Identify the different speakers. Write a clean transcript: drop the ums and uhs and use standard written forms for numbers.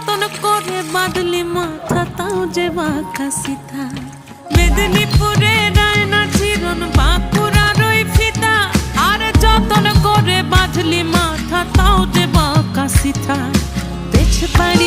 Speaker 1: যতন করে বাঁধলি মাথা তাও যে বাঁকা সিথা। মেদিনীপুরে রায়না চিরন বাঁকুড়ার ওই ফিতা, আরে যতন করে বাঁধলি মাথা তাও যে বাঁকা সিথা। পেছ পাড়ি